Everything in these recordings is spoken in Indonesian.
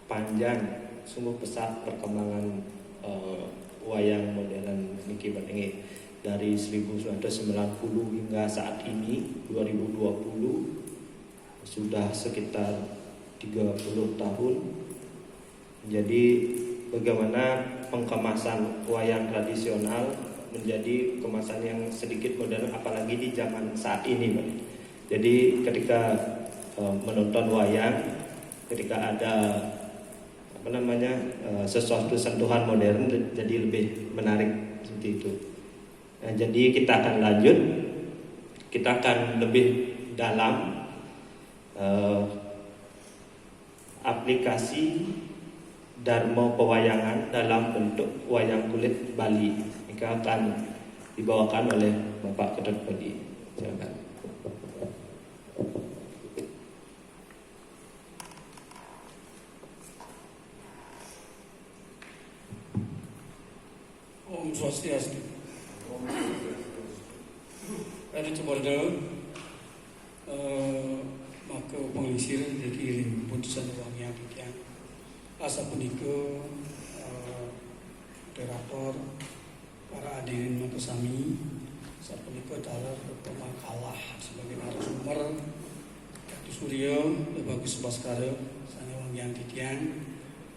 panjang, sungguh pesat perkembangan wayang modern niki Batengi dari 1990 hingga saat ini 2020 sudah sekitar 30 tahun. Jadi bagaimana pengemasan wayang tradisional menjadi kemasan yang sedikit modern, apalagi di zaman saat ini, Pak. Jadi ketika menonton wayang, ketika ada sesuatu sentuhan modern, jadi lebih menarik seperti itu. Nah, jadi kita akan lanjut, kita akan lebih dalam aplikasi Darmo pewayangan dalam bentuk wayang kulit Bali. Ini akan dibawakan oleh Bapak Ketut Budi. Silakan. Om Swastiastu. Ada coba maka pengisir dikirim putusan uang yang dikian asa punika moderator para hadirin maka sami sapunika dalar pemakalah sebagai narasumber Dr. Surya Bagus Baskara sane uang yang dikian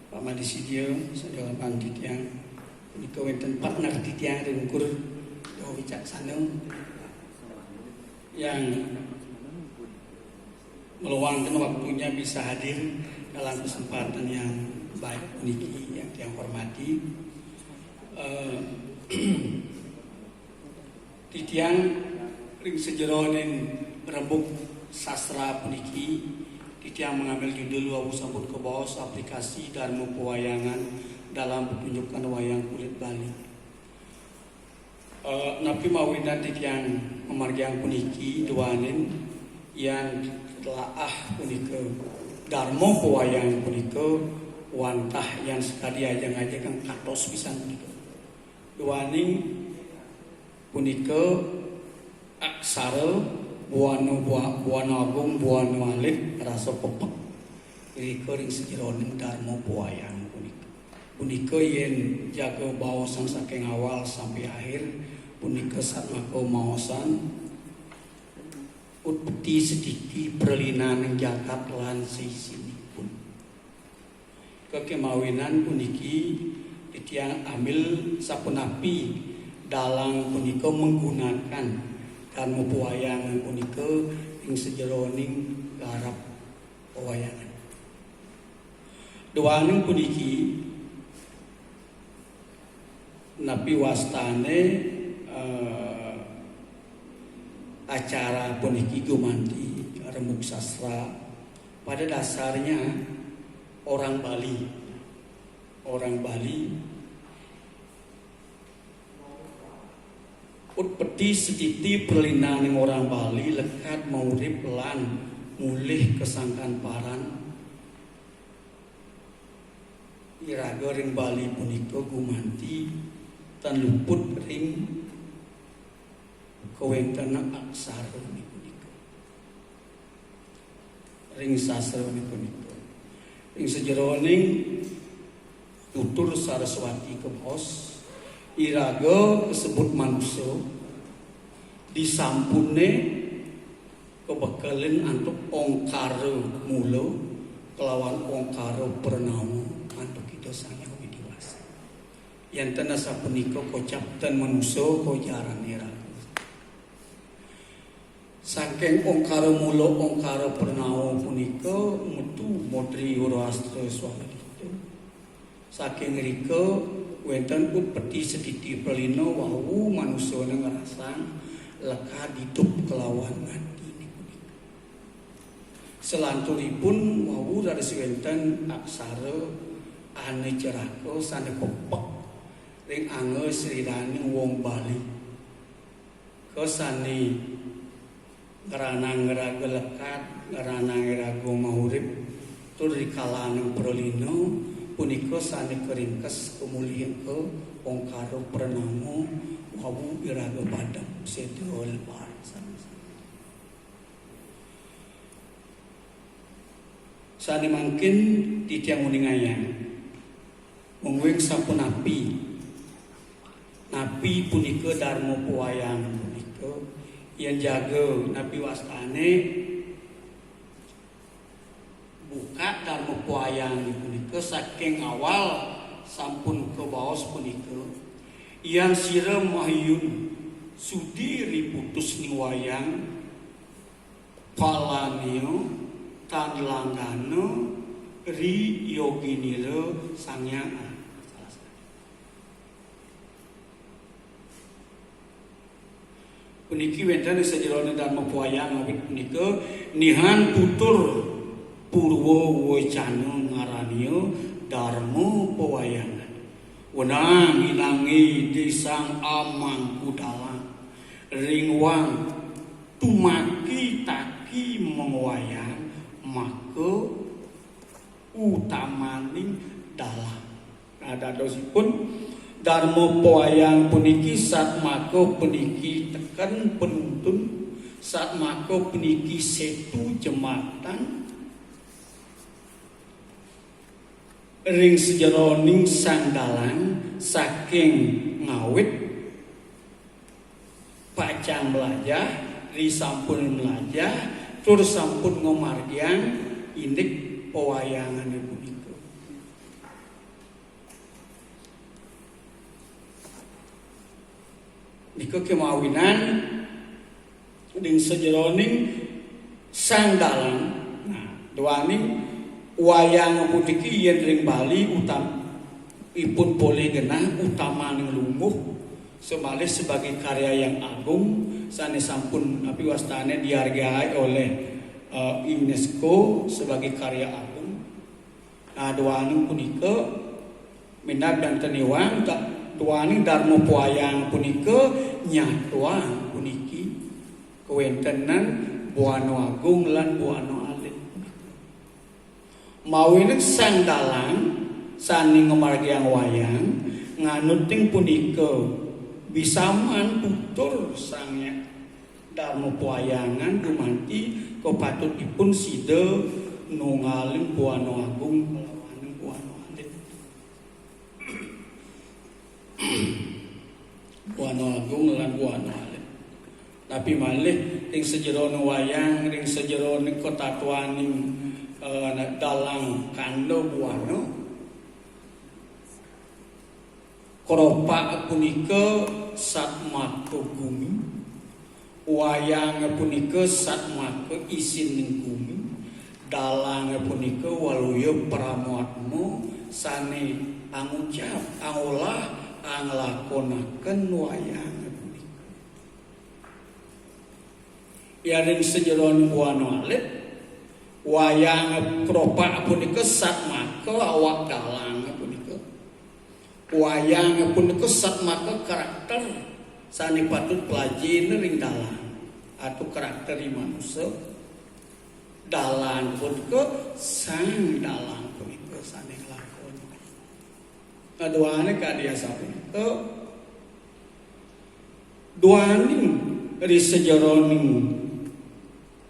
Pak Madi Sidya sane uang dikian punika wonten partner dikian rengkur dawa wicaksana yang meluangkan waktunya bisa hadir dalam kesempatan yang baik niki yang hormati. Titiang ring sejeronin rembuk sastra puniki titiang mengambil judul wawu sambut ke bawah aplikasi Darmo pewayangan dalam pertunjukan wayang kulit Bali. Napi mawinan titiang memargiang puniki duanin yang telah punika Darmo pewayangan punika wantah yang sekali aja kan katos pisan punika. Duaning punika aksara buana agung buana alit rasa pepek irika ring sejeroning Darmo pewayangan punika. Punika yen jaga baosan saking awal sampai akhir punika satmaka maosan utpeti sedikit perlinan jagat lan sisinipun. Kekemawinan puniki titiang ambil sapunapi dalang punika menggunakan Darmo pewayangan punika ing sejeroning garap pewayangan. Duaning puniki napi wastane acara puniki gumanti rembuk sastra. Pada dasarnya orang Bali utpeti sediti perlinan orang Bali lekat maurip lan mulih kesangkan paran iraga ring Bali punika gumanti tan luput ring kawentana aksara punika ring sastra punika ring sejeroning tutur Saraswati kebos iraga kesebut manusia disampune kebekalen antuk ongkara mula kelawan ongkara pernama antuk kita sangat dewasa yang tanah sapunika kocap dan manusia kojaran iraga saking ongkara mula ongkara pernama punika mutu modri Zoroastra swami itu saking rika wenten utpeti sediti pelino wawu manusia ngerasa leka hidup kelawan ngati punika selanturipun wawu dari wenten aksara ane ceraka sane pepek ring ange srirane wong Bali kesane ngerana ngeraga lekat ngerana ngeraga maurip tur rikalanang prolino punika sane keringkes kemuliaan ke ongkara pranama wawu iraga padam sedol par sane mangkin titiang uningayang mungwing sampun napi punika darmo pewayang punika yang jaga napi wastane buka darmo pewayang punika saking awal sampun ke baos punika yang sira mahyun sudi riputus ning wayang palanio tan langgana ri yoginira sangyang. Puniki wenten sajerone dharma pewayang awit punika nihan tutur purwa wacana ngaranio dharma pewayangan. Wenang inangi disang amang kudala ringwang tumaki taki mengwayang maka utamaning dalam. Nah, dadosipun dharma pewayang puniki satmaka puniki teken penuntun satmaka puniki setu jembatan ring sejeroning sang dalang saking ngawit pacang melajah ri sampun melajah tur sampun ngomargiang indik pewayangan punika. Nika kemawinan ning sejeroning sang dalang. Nah, doaning wayang puniki yen ring Bali ipun boleh genah utamaning lungguh semalih sebagai karya yang agung sane sampun api wastane dihargai oleh UNESCO sebagai karya agung. Nah, doaning punika minat dan teniwang tuaning dharma pewayang punika nyatuang puniki kewentenan buana agung lan buana alit. Mawine sang dalang sani ngomargiang wayang nganuting punika bisaman tutur sangya dharma pewayangan dumanti kopatutipun sida nungaling buana agung kelawan buana alit. Buana agung lan buana alit. Tapi malih ing sejero wayang ring sejero kotatuaning dalang kando buana koropak punika satmaka bumi wayang punika satmaka isin ning bumi dalang punika waluya pramatma sane angucap angolah anglakonaken wayang punika. Ya ring sejeroning buana alit wayang kropak punika satmaka awak dalang punika. Wayang punika satmaka karakter sane patut pelajine ring dalang atau karakter manusia. Dalang punika sang dalang punika sane lakon. Kaduane kadiasa punika duaning ri sejeroning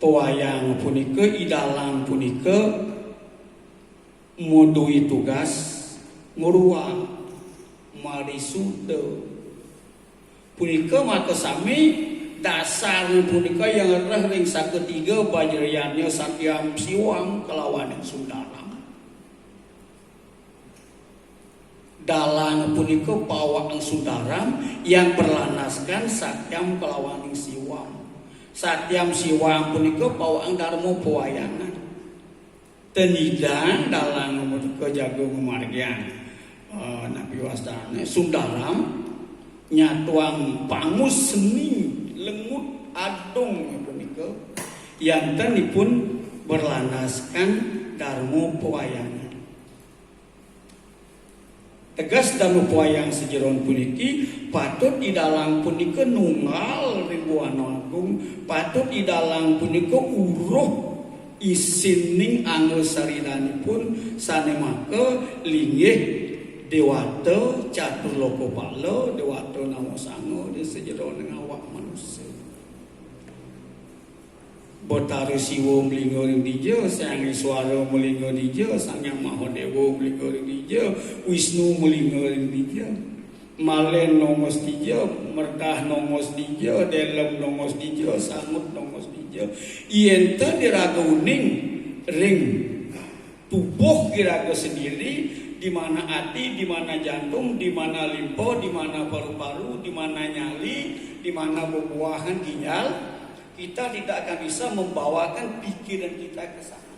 pewayang punika idalang punika modui tugas nguruang marisuda punika maka sami dasar punika yang reh ring saketiga bajrayanya Satyam Siwang kelawan Sundaram. Dalang punika pawak Sundaram yang berlanaskan Satyam kelawan Siwang. Satyam Siwang punika pawang dharma pewayangan. Tenidang dalang punika jago ngumargian napi wastane Sundaram nyatuang pangus seni lengut adong punika yantenipun berlanaskan dharma pewayangan. Tegas dharma pewayang sejeron puniki patut idalang punika nunggal ribuan agung patut idalang punika uruh isining angel sarinanipun sanemaka linggih dewata catur lokopala dewata namasanga di sejeroning awak manusia. Botare siwo melinggo ring dija, Sang Iswara melinggo dija, Sang Hyang Mahadewa melinggo ring dija, Wisnu melinggo ring dija. Malen nongos dija, merdah nongos dija, delem nongos dija, sangut nongos dija. Yen teh diraga uning ring tubuh kiraga sendiri, di mana hati, di mana jantung, di mana limpa, di mana paru-paru, di mana nyali, di mana buah-buahan ginjal, kita tidak akan bisa membawakan pikiran kita ke sana.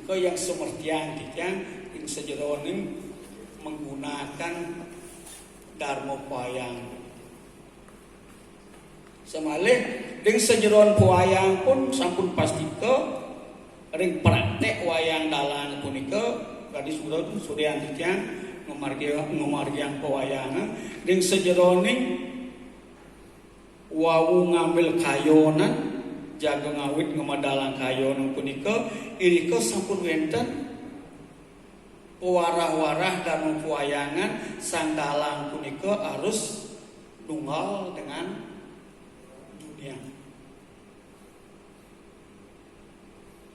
Engkau yang semertian yang sejeroning menggunakan dharma payang. Semalih dengan sejeron wayang pun sampun pasti ke ring praktek wayang dalang punika gadis sudah antikan ngomargiang pewayangan dengan sejeroning wau ngambil kayonan jaga ngawit ngemadalang kayonan punika irika sampun wenten warah-warah dan pewayangan sang dalang punika harus tunggal dengan dunia.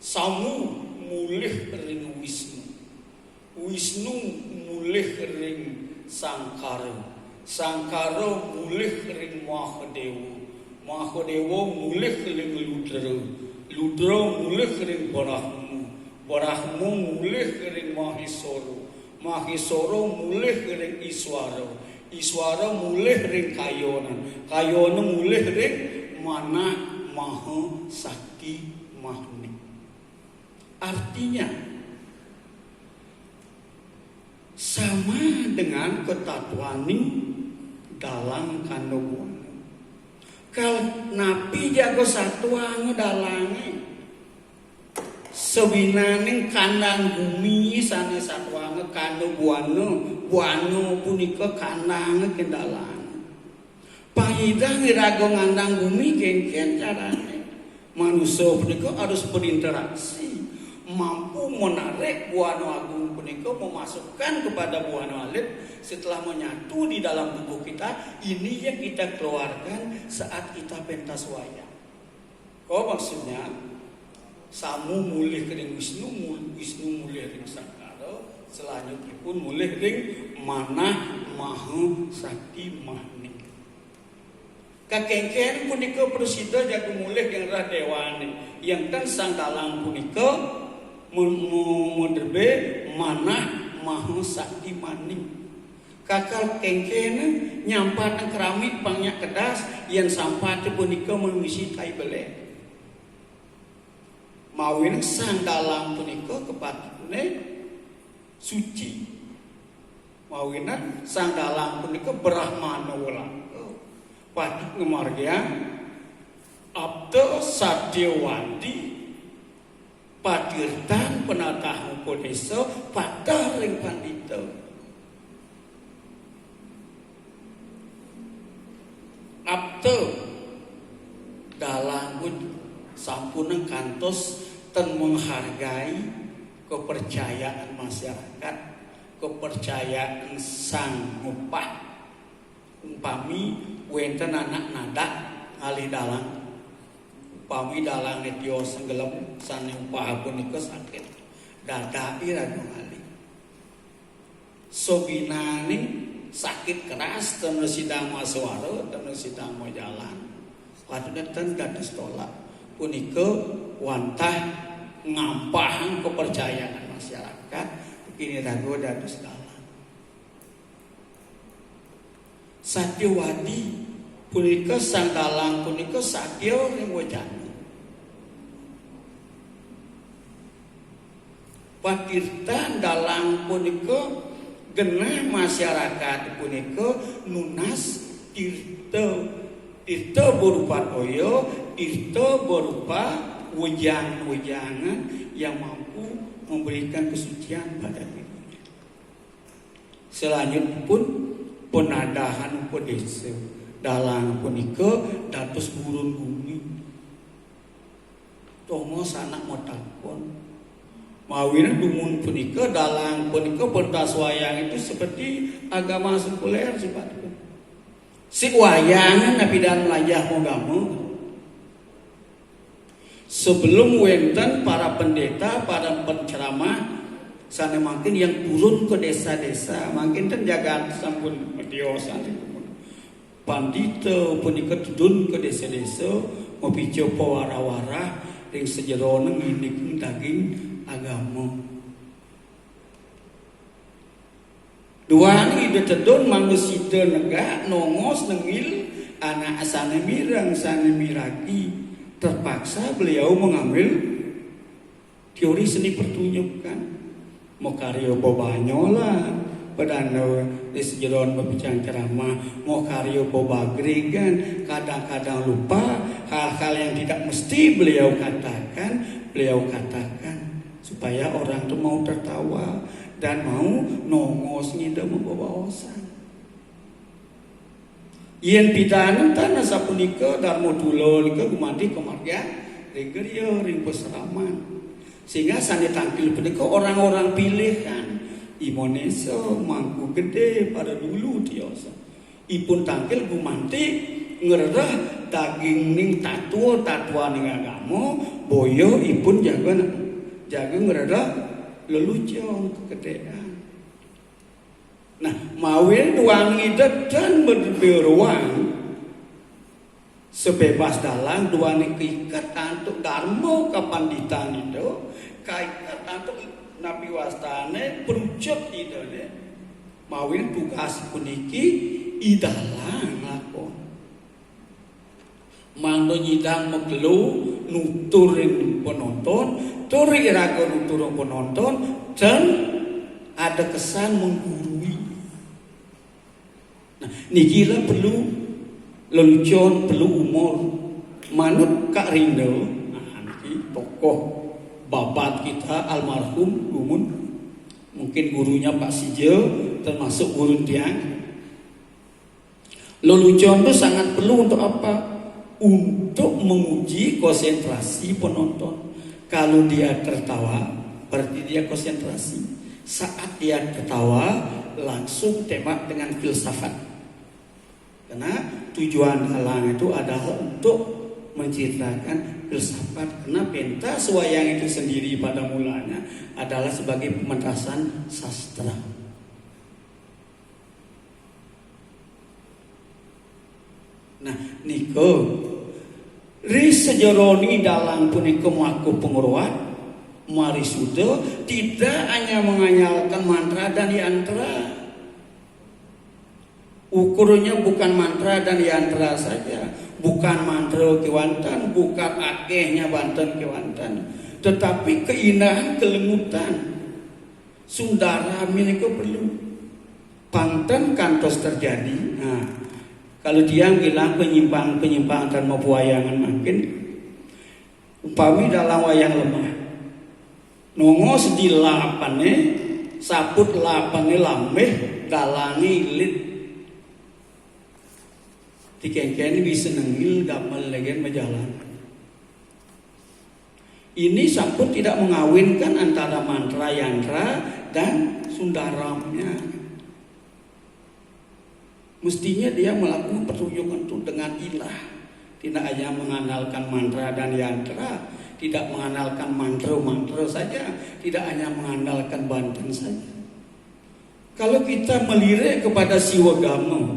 Samu mulih ring Wisnu, Wisnu mulih ring Sangkara, Sangkara mulih ring Mahadewa, Mahadewa mulih ring Ludra, Ludra mulih ring Brahma, Brahma mulih ring Mahisara, Mahisara mulih ring Iswara, Iswara mulih ring Kayonan, Kayonan mulih ring Mana Maha Sakti Mahni. Artinya sama dengan ketatuaning dalang kandobuana. Kalau napi jago satuang dalange sebinaning kandang bumi sana satuang kandobuana, buano punika kandang kendalang. Pahidang irago ngandang bumi gengken carane. Manusia punika harus berinteraksi, mampu menarik buana agung punika memasukkan kepada buana alif setelah menyatu di dalam tubuh kita. Ini yang kita keluarkan saat kita pentas wayang. Maksudnya samu mulih ring Wisnu, Wisnu mulih ring Sangkara, selanjutnya pun mulih ring Mana Maha Sakti Mahni. Kakengken punika prasida jago mulih yang rah dewani, yang kan sang dalang punika mudrebe Mana Maha Sakti Mahni. Kakal kengken nyampat keramik pangnya kedas yang sampai punika mengisi tai belek. Mawin sang dalang punika kepatune suci. Mawinan sang dalang punika Brahmana wala. Padik ngemargian abda sadyawadi padirtan penatah upadesa patah ring pandita. Abda dalang pun sampun kantos ten menghargai kepercayaan masyarakat, kepercayaan sang upah. Umpami wenten anak nada ngali dalang, upami dalang netio senggelem sane upah punika sakit dadai ragu ngali sobinani sakit keras tenu sidang maswara tenu sidang mau jalan patune ten dados tolak punika wantah ngampah kepercayaan masyarakat ini ragu dados dalang. Satyawadi punika sang dalang punika satya ring wajana. Patirtan dalang punika genah masyarakat punika nunas tirta, tirta berupa toyo, tirta berupa wejang-wejangan yang mampu memberikan kesucian pada dirinya. Selanjutnya pun penadahan pedesa dalang punika dados burun bumi. Tomo sanak motakon. Mawina dumun punika dalang punika pentas wayang itu seperti agama sekuler sifatnya. Si wayangan tapi dan lajah mogamu Sebelum wenten para pendeta, para penceramah sana makin yang turun ke desa-desa, makin kan jaga sampun mediosan pandita punika turun ke desa-desa mapicu pewara-wara ring sejero nginik daging agama. Dua ni detedon manusia negak nongos nengil anak asane mirang sane miraki. Terpaksa beliau mengambil teori seni pertunjukan. Mau karya bobanyola pedano di sejeron berbicara ceramah, mau karya bobagrigan, kadang-kadang lupa hal-hal yang tidak mesti beliau katakan supaya orang itu mau tertawa dan mau nongos ngida membawasan. Yen pitanan tanah sapunika darmo tulo nika gumanti kemarga ringgerio ring peseraman. Sehingga sane tampil punika orang-orang pilihan. Imoneso mangku gede pada dulu tiosa. Ipun tampil gumanti ngerah daging ning tatua ning agama, boyo ipun jaga ngerah lelucon kegedean. Nah, mawin duang idet dan berberuang sebebas dalang duang ikat antuk darmo kapanditan itu kaikat antuk nabi wastane perucut itu ne mawin tugas puniki idalang lakon mando nyidang megelu nuturin penonton turi raga nuturin penonton dan ada kesan menggurui. Nah, nikilah perlu lelucon, perlu umur. Manut Kak Rindo, nanti tokoh babat kita almarhum Gumun, mungkin gurunya Pak Sijo, termasuk guru tiang. Lelucon itu sangat perlu untuk apa? Untuk menguji konsentrasi penonton. Kalau dia tertawa, berarti dia konsentrasi. Saat dia ketawa langsung tembak dengan filsafat. Karena tujuan halang itu adalah untuk menceritakan filsafat. Karena pentas wayang itu sendiri pada mulanya adalah sebagai pementasan sastra. Nah, niko ris sejoroni dalam punika melaku penguruan mari sudah tidak hanya menganyalkan mantra dan yantra. Ukurnya bukan mantra dan yantra saja, bukan mantra kewantan, bukan akehnya Banten kewantan, tetapi keindahan kelengutan. Sundara miliko perlu. Panten kantos terjadi. Nah, kalau dia bilang penyimpang dan mabuayangan makin upami dalam wayang lemah. Nongos di lapane, saput lapane lambeh, dalangi lit. Dikengken bisa nengil damel legen majalan. Ini saput tidak mengawinkan antara mantra yantra dan sundaramnya. Mestinya dia melakukan pertunjukan itu dengan ilah. Tidak hanya mengandalkan mantra dan yantra, tidak mengandalkan mantra saja, tidak hanya mengandalkan Banten saja. Kalau kita melirik kepada Siwagama,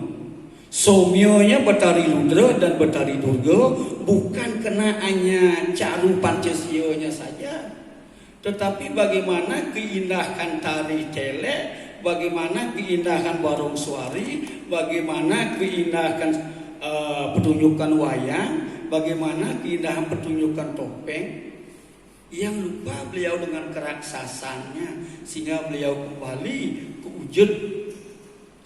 somyonya Betari Ludra dan Betari Durga bukan kena hanya caru Pancasionya saja, tetapi bagaimana keindahan tari celek, bagaimana keindahan barong suari, bagaimana keindahan pertunjukan wayang, bagaimana keindahan pertunjukan topeng. Yang lupa beliau dengan keraksasannya, sehingga beliau kembali ke wujud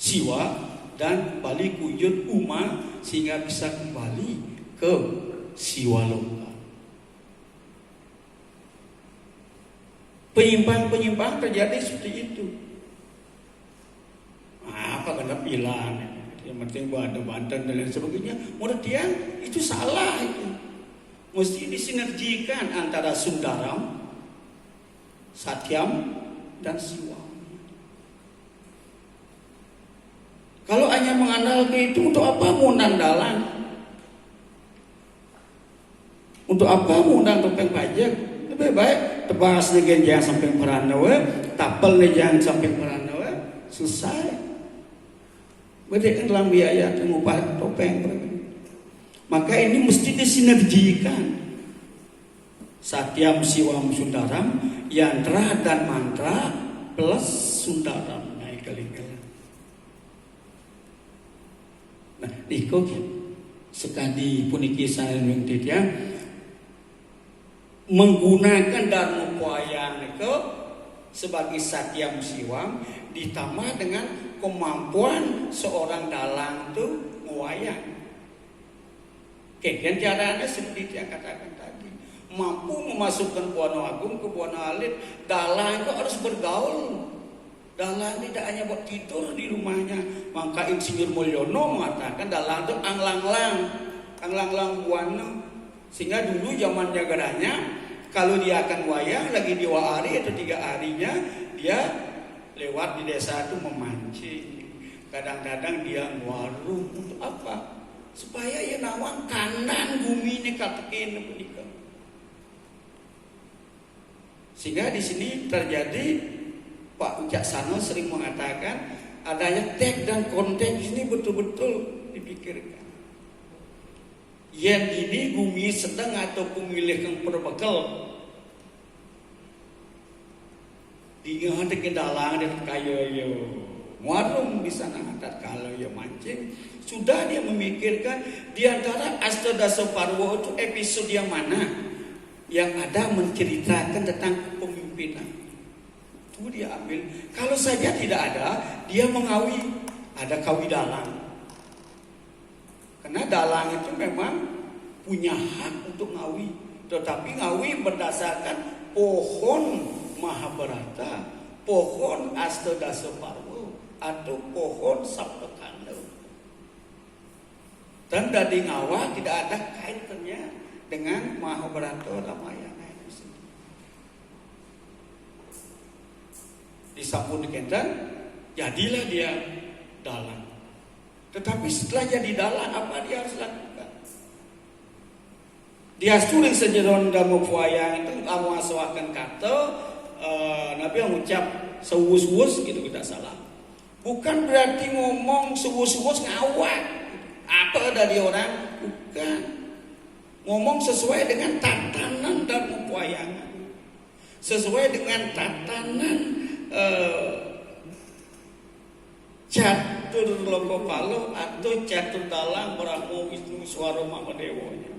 siwa dan kembali ke wujud uma, sehingga bisa kembali ke siwa loka. Penyimpang terjadi seperti itu. Apa kena pilan? Yang penting ada Banten dan lain sebagainya. Menurut dia itu salah itu. Mesti disinergikan antara Sundaram, Satyam, dan Siwa. Kalau hanya mengandalkan itu untuk apa? Munandalan. Untuk apa mengundang topeng pajak? Lebih baik tebas nih jangan sampai meranawe, tapel nih jangan sampai meranawe, selesai. Berarti dalam biaya mengubah topeng. Maka ini mesti disinergikan. Satyam Siwam Sundaram, yantra dan mantra plus Sundaram naik kali-kali. Nah, niku sekali puniki saya dia menggunakan dharma wayang niku sebagai Satyam Siwam ditambah dengan kemampuan seorang dalang itu wayang. Kemudian caranya seperti yang katakan tadi, mampu memasukkan Buana Agung ke Buana Alit. Dalang itu harus bergaul. Dalang tidak hanya buat tidur di rumahnya. Maka Insinyur Mulyono mengatakan dalang itu anglang-lang buana. Sehingga dulu zaman jagaranya, kalau dia akan wayang lagi 2 hari atau 3 harinya, dia lewat di desa itu memancing. Kadang-kadang dia warung untuk apa? Supaya ya nawang kanan bumi ini katakin menikah. Sehingga di sini terjadi Pak Wijaksana sering mengatakan adanya teks dan konteks ini betul-betul dipikirkan. Yang ini bumi sedang atau pemilih yang berbekal diingat ke dalang dan kayo warung di sana tak kalau ya mancing. Sudah dia memikirkan di antara Astadasa Parwo itu episode yang mana yang ada menceritakan tentang kepemimpinan. Itu dia ambil. Kalau saja tidak ada, dia mengawi. Ada kawi dalang. Karena dalang itu memang punya hak untuk ngawi. Tetapi ngawi berdasarkan pohon Mahabharata, pohon Astadasa Parwo, atau pohon Saptakanda. Dan dari ngawa tidak ada kaitannya dengan Mahabharata Ramayana itu. Disambung dengan jadilah dia dalang. Tetapi setelah jadi dalang, apa dia harus lakukan? Dia tulis sejeron dalam wayang itu awasawakan kata Nabi yang ucap sewus-wus gitu tidak salah. Bukan berarti ngomong sewus-wus ngawak. Apa dari orang? Bukan. Ngomong sesuai dengan tatanan dan pewayangan. Sesuai dengan tatanan catur lokopalo atau catur dalang Brahma Wisnu Swara Mahadewanya.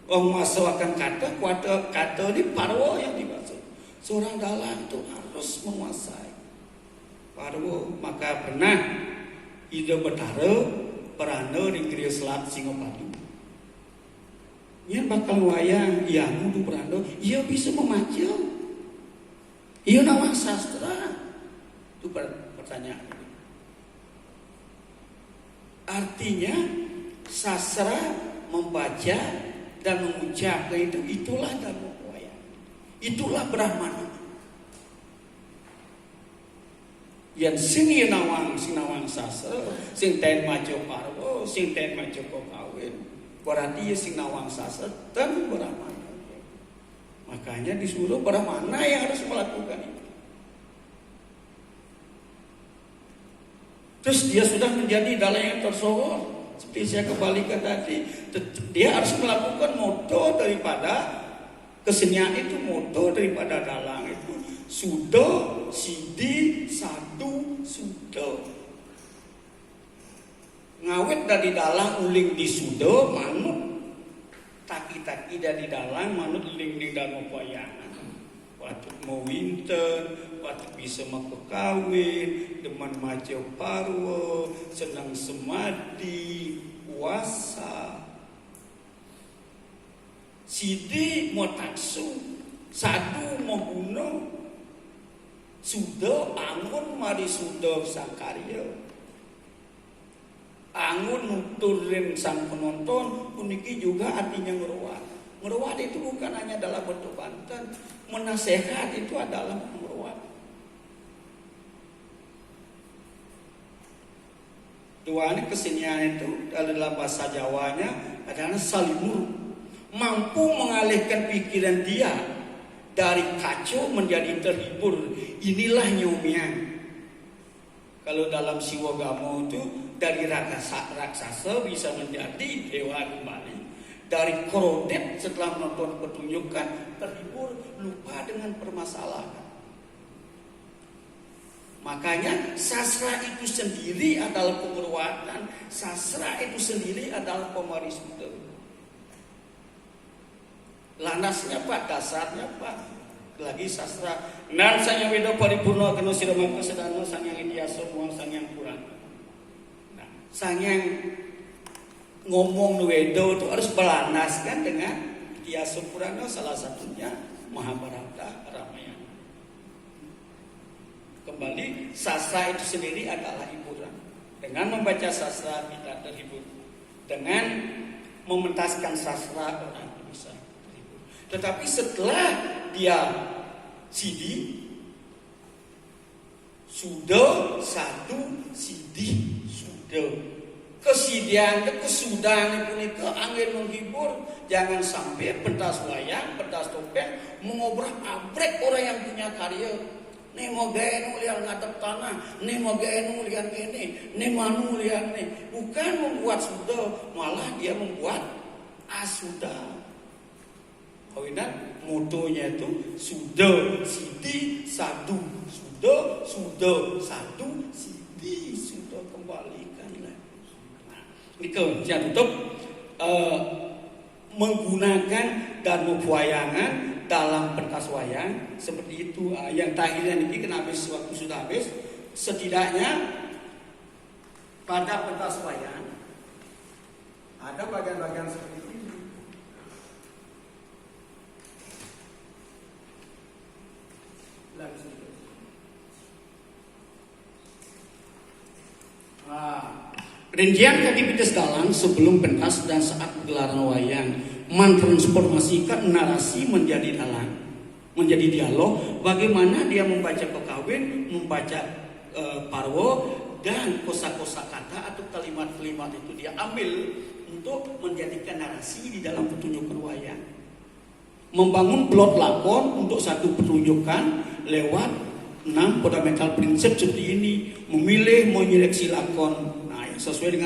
Memasukkan kata ini Parwo yang dimaksud. Seorang dalang itu harus menguasai Parwo. Maka pernah Ida Betara Perana di Kriya Selat Singapadu. Ia bakal wayang, ia nuduh Perana, ia bisa membaca. Ia nawang sastra. Itu pertanyaan. Artinya sastra membaca dan mengucap itu itulah dalam wayang. Itulah Brahmana. Yang sing nawang sastra, sing ten maco parwo, sing ten maco kawin. Berarti sing nawang sastra dan Brahmana. Makanya disuruh Brahmana yang harus melakukan itu. Terus dia sudah menjadi dalang yang tersohor. Seperti saya kembalikan tadi, dia harus melakukan moto daripada kesenian itu, moto daripada dalang itu sudo, sidi, sadu, sudo. Ngawet dari dalang uling di sudo, manut taki-taki dari dalang manut uling di dalam wayangan. Waktu mau winter, waktu bisa mau kawin, demen maco parwo, senang semadi, puasa. Sidi mau taksu, sadu mau gunung, sudo angun mari sudo sakarya. Angun nuturin sang penonton, uniki juga artinya ngeruat. Ngeruat itu bukan hanya dalam bentuk banten, menasehat itu adalah ngeruat. Dua ini kesenian itu dalam bahasa Jawanya adalah salimur. mampu mengalihkan pikiran dia dari kacau menjadi terhibur. Inilah nyomian. Kalau dalam Siwagamo itu dari raksasa bisa menjadi dewa kembali. Dari korodet setelah menonton pertunjukan terhibur, lupa dengan permasalahan. Makanya sastra itu sendiri adalah penguruatan, sastra itu sendiri adalah pemerisute. Lanasnya Pak, dasarnya Pak, lagi sastra. Nan sanya weda paripurna kena siramangka sedana sangyang idiasa muang sangyang kurang. Nah, sangyang ngomong wedo itu harus berlanaskan dengan idiasa purana, salah satunya Mahabharata Ramayana. Kembali, sastra itu sendiri adalah hiburan. Dengan membaca sastra kita terhibur. Dengan mementaskan sastra orang bisa terhibur. Tetapi setelah dia sidi, sudah satu sidi sudah. Kesidian, kesudahan itu angin menghibur. Jangan sampai pentas wayang, pentas topeng mengobrak-abrik orang yang punya karya. Nemo gaenu liang ngadep tanah, nemo gaenu liang ini, nemanu liang ini. Bukan membuat sudah, malah dia membuat asudah. Kawinan motonya itu sudah sidi sadu, sudah sadu sidi sudah kembalikanlah. Ini saya tutup menggunakan dan wayangan dalam pentas wayang seperti itu. Yang terakhir ini kenapa waktu sudah habis, setidaknya pada pentas wayang ada bagian-bagian seperti ini. Rincian aktivitas dalang sebelum pentas dan saat gelaran wayang mentransformasikan narasi menjadi dalang, menjadi dialog. Bagaimana dia membaca pekawin, membaca parwo, dan kosa-kosa kata atau kalimat-kalimat itu dia ambil untuk menjadikan narasi di dalam pertunjukan wayang. Membangun plot lakon untuk satu pertunjukan lewat 6 fundamental prinsip seperti ini. Memilih, menyeleksi lakon. Nah, sesuai dengan